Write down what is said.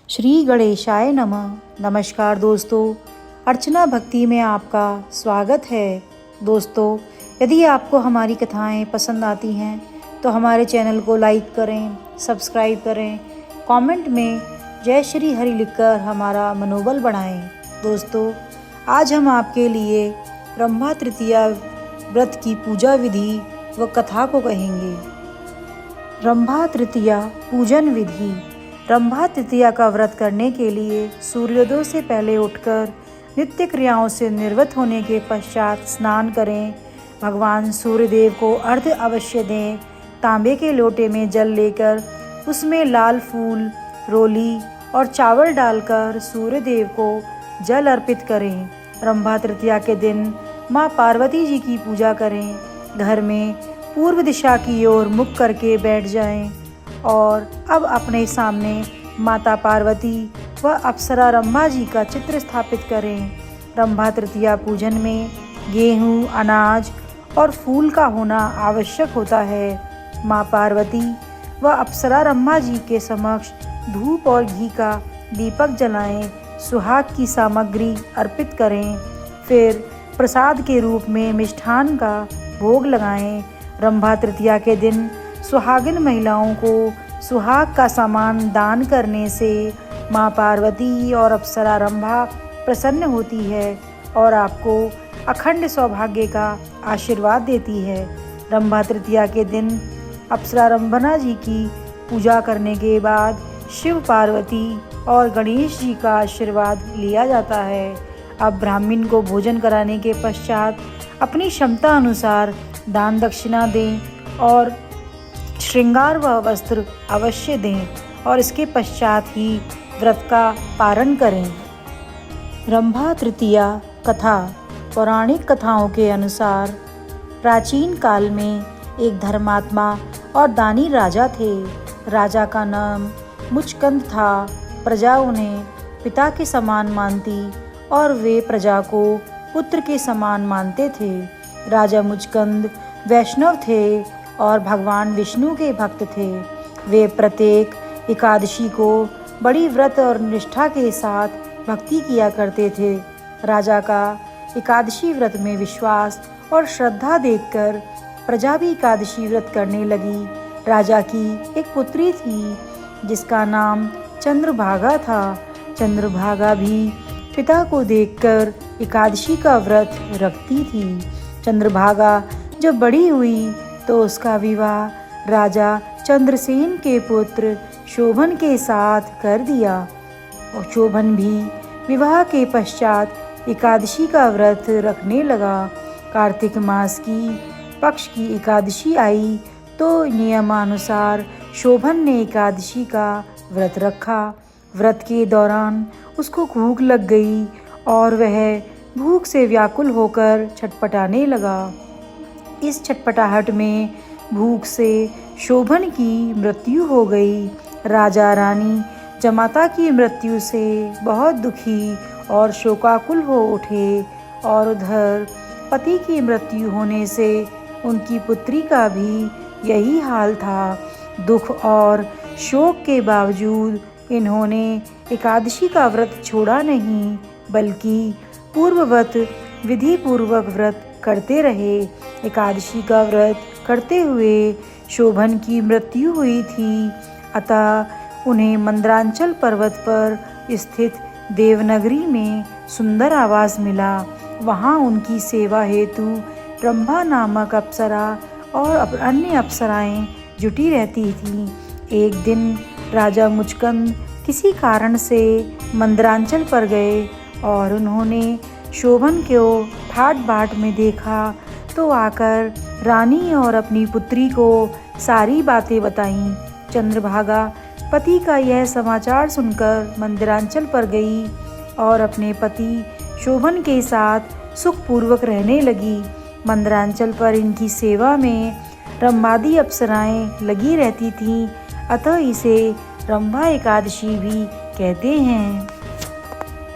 श्री गणेशाय नमः। नमस्कार दोस्तों, अर्चना भक्ति में आपका स्वागत है। दोस्तों, यदि आपको हमारी कथाएं पसंद आती हैं तो हमारे चैनल को लाइक करें, सब्सक्राइब करें, कमेंट में जय श्री हरि लिखकर हमारा मनोबल बढ़ाएं। दोस्तों, आज हम आपके लिए ब्रह्मा तृतीया व्रत की पूजा विधि व कथा को कहेंगे। ब्रह्मा तृतीया पूजन विधि। ब्रह्मा तृतीया का व्रत करने के लिए सूर्योदय से पहले उठकर नित्य क्रियाओं से निवृत्त होने के पश्चात स्नान करें। भगवान सूर्यदेव को अर्घ्य अवश्य दें। तांबे के लोटे में जल लेकर उसमें लाल फूल, रोली और चावल डालकर सूर्यदेव को जल अर्पित करें। ब्रह्मा तृतीया के दिन माँ पार्वती जी की पूजा करें। घर में पूर्व दिशा की ओर मुख करके बैठ जाएं और अब अपने सामने माता पार्वती व अप्सरा रंभा जी का चित्र स्थापित करें। ब्रह्मा तृतीया पूजन में गेहूँ, अनाज और फूल का होना आवश्यक होता है। माँ पार्वती व अप्सरा रंभा जी के समक्ष धूप और घी का दीपक जलाएं। सुहाग की सामग्री अर्पित करें। फिर प्रसाद के रूप में मिष्ठान का भोग लगाएं। ब्रह्मा तृतीया के दिन सुहागिन महिलाओं को सुहाग का सामान दान करने से माँ पार्वती और अप्सरा रंभा प्रसन्न होती है और आपको अखंड सौभाग्य का आशीर्वाद देती है। ब्रह्मा तृतीया के दिन अप्सरा रंभा जी की पूजा करने के बाद शिव, पार्वती और गणेश जी का आशीर्वाद लिया जाता है। अब ब्राह्मण को भोजन कराने के पश्चात अपनी क्षमता अनुसार दान दक्षिणा दें और श्रृंगार व वस्त्र अवश्य दें और इसके पश्चात ही व्रत का पारण करें। ब्रह्मा तृतीया कथा। पौराणिक कथाओं के अनुसार प्राचीन काल में एक धर्मात्मा और दानी राजा थे। राजा का नाम मुचकंद था। प्रजा उन्हें पिता के समान मानती और वे प्रजा को पुत्र के समान मानते थे। राजा मुचकंद वैष्णव थे और भगवान विष्णु के भक्त थे। वे प्रत्येक एकादशी को बड़ी व्रत और निष्ठा के साथ भक्ति किया करते थे। राजा का एकादशी व्रत में विश्वास और श्रद्धा देखकर प्रजा भी एकादशी व्रत करने लगी। राजा की एक पुत्री थी जिसका नाम चंद्रभागा था। चंद्रभागा भी पिता को देखकर एकादशी का व्रत रखती थी। चंद्रभागा जब बड़ी हुई तो उसका विवाह राजा चंद्रसेन के पुत्र शोभन के साथ कर दिया और शोभन भी विवाह के पश्चात एकादशी का व्रत रखने लगा। कार्तिक मास की पक्ष की एकादशी आई तो नियमानुसार शोभन ने एकादशी का व्रत रखा। व्रत के दौरान उसको भूख लग गई और वह भूख से व्याकुल होकर छटपटाने लगा। इस छटपटाहट में भूख से शोभन की मृत्यु हो गई। राजा रानी जमाता की मृत्यु से बहुत दुखी और शोकाकुल हो उठे और उधर पति की मृत्यु होने से उनकी पुत्री का भी यही हाल था। दुख और शोक के बावजूद इन्होंने एकादशी का व्रत छोड़ा नहीं बल्कि पूर्ववत विधि पूर्वक व्रत करते रहे। एकादशी का व्रत करते हुए शोभन की मृत्यु हुई थी, अतः उन्हें मंदरांचल पर्वत पर स्थित देवनगरी में सुंदर आवास मिला। वहाँ उनकी सेवा हेतु ब्रह्मा नामक अप्सरा और अन्य अप्सराएं जुटी रहती थीं। एक दिन राजा मुचकंद किसी कारण से मंदरांचल पर गए और उन्होंने शोभन को ठाट बाट में देखा तो आकर रानी और अपनी पुत्री को सारी बातें बताईं। चंद्रभागा पति का यह समाचार सुनकर मंदिरांचल पर गई और अपने पति शोभन के साथ सुखपूर्वक रहने लगी। मंदिरांचल पर इनकी सेवा में रंभादी अप्सराएं लगी रहती थीं, अतः इसे रंभा एकादशी भी कहते हैं।